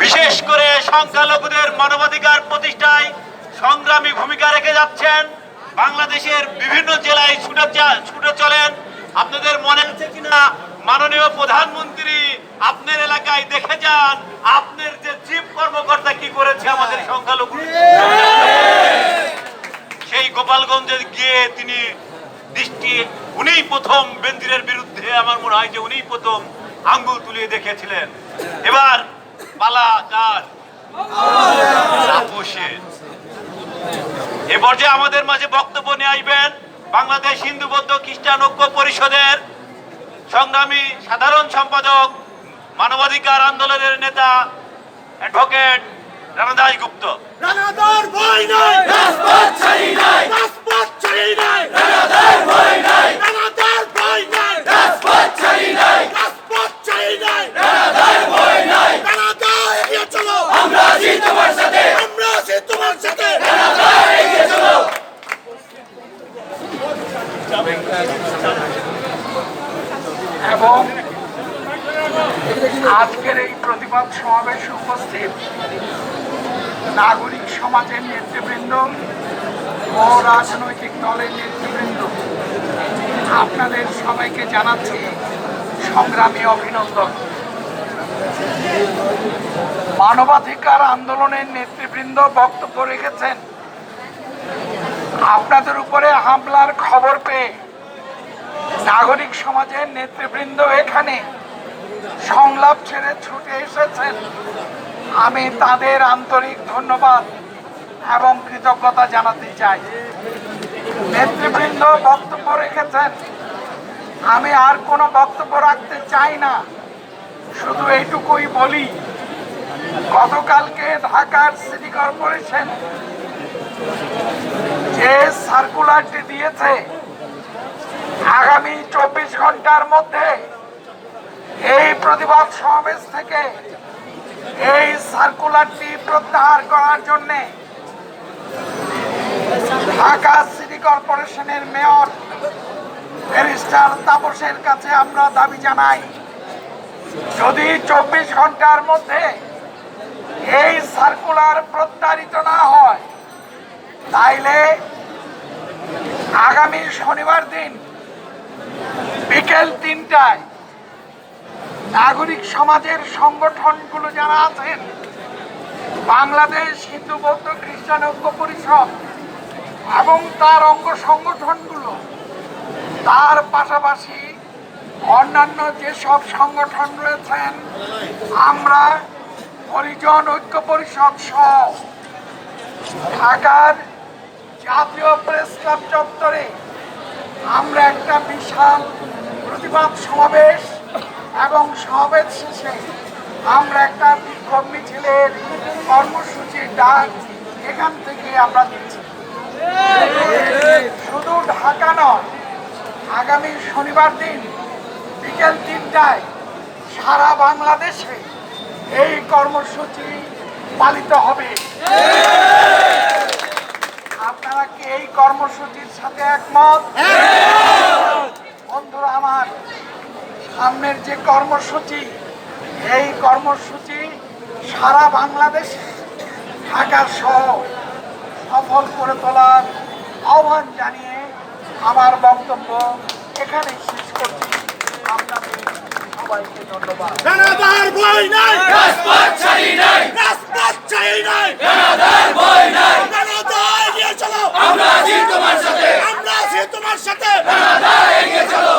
বিশেষ করে সংখ্যালঘুদের মানবাধিকার প্রতিষ্ঠায় সংগ্রামী ভূমিকা রেখে যাচ্ছেন। বাংলাদেশের বিভিন্ন জেলায় ছুটে চলেন। আপনাদের মনে আছে কিনা, মাননীয় প্রধানমন্ত্রী আপনার এলাকায় দেখে যান আপনার যে চিফ কর্মকর্তা কি করেছে আমাদের সংখ্যালঘু। সেই গোপালগঞ্জে গিয়ে তিনি উনিই প্রথম বেনজিরের বিরুদ্ধে, আমার মনে হয় যে উনিই প্রথম আঙ্গুল তুলিয়ে দেখেছিলেন। এবার পালা কার? আপোষের। এ পর্যায়ে আমাদের মাঝে বক্তব্য নিয়ে আসবেন বাংলাদেশ হিন্দু বৌদ্ধ খ্রিস্টান ঐক্য পরিষদের সংগ্রামী সাধারণ সম্পাদক, মানবাধিকার আন্দোলনের নেতা অ্যাডভোকেট রানা দাশগুপ্ত। রানাদার ভয় নাই, রাজপথ ছাড়ি নাই, রাজপথ ছাড়ি নাই, রানাদার ভয় নাই, রানাদার ভয় নাই, রাজপথ ছাড়ি নাই, রাজপথ ছাড়ি নাই, রানাদার ভয় নাই, রানাদা এগিয়ে চলো, আমরা আছি তোমার সাথে, আমরা আছি তোমার সাথে, রানাদা এগিয়ে চলো। এবং আজকের এই প্রতিবাদ সমাবেশে উপস্থিত নাগরিক সমাজের নেতৃবৃন্দ ও রাজনৈতিক দলের নেতৃবৃন্দ, আপনাদের সবাইকে জানাচ্ছি সংগ্রামী অভিনন্দন। মানবাধিকার আন্দোলনের নেতৃবৃন্দ বক্তব্য রেখেছেন। আপনাদের উপরে হামলার খবর পেয়ে নাগরিক সমাজের নেতৃবৃন্দ এখানে সংলাপ ছেড়ে ছুটে এসেছেন। আমি তাদের আন্তরিক ধন্যবাদ এবং কৃতজ্ঞতা জানাতে চাই। নেতৃবৃন্দ বক্তব্য রেখেছেন, আমি আর কোনো বক্তব্য রাখতে চাই না, শুধু এইটুকুই বলি, গতকালকে ঢাকার সিটি কর্পোরেশন যে সার্কুলারটি দিয়েছে, আগামী 24 ঘন্টার মধ্যে এই প্রতিবাদ সমাবেশ থেকে এই সার্কুলারটি প্রত্যাহার করার জন্য ঢাকা সিটি কর্পোরেশনের মেয়র ব্যারিস্টার তাপসের কাছে আমরা দাবি জানাই, যদি 24 ঘন্টার মধ্যে এই সার্কুলার প্রত্যাহারিত না হয়, তাইলে আগামী শনিবার দিন বিকেল 3টায় নাগরিক সমাজের সংগঠনগুলো যারা আছেন, বাংলাদেশ হিন্দু বৌদ্ধ খ্রিস্টান ঐক্য পরিষদ এবং তার অঙ্গ সংগঠনগুলো, তার পাশাপাশি অন্যান্য যেসব সংগঠন রয়েছেন, আমরা হরিজন ঐক্য পরিষদ সহ ঢাকার জাতীয় প্রেস ক্লাব চত্বরে আমরা একটা বিশাল প্রতিবাদ সমাবেশ এবং সমাবেশ শেষে আমরা একটা বিক্ষোভ মিছিলের কর্মসূচির ডাক এখান থেকে আমরা দিচ্ছি। শুধু ঢাকা নয়, আগামী শনিবার দিন বিকেল 3টায় সারা বাংলাদেশে এই কর্মসূচি পালিত হবে। আপনারা কি এই কর্মসূচির সাথে একমত? বন্ধুরা আমার, সামনের যে কর্মসূচি, এই কর্মসূচি সারা বাংলাদেশে ঢাকা সহ সফল করে তোলার আহ্বান জানিয়ে আমার বক্তব্য এখানে শেষ করছি। আপনাদের সবাইকে ধন্যবাদ। রানাদার ভয় নাই, রাজপথ ছাড়ি নাই, রাজপথ ছাড়ি নাই, রানাদার ভয় নাই, রানাদা এগিয়ে চলো, আমরা আছি তোমার সাথে, আমরা আছি তোমার সাথে, রানাদা এগিয়ে চলো।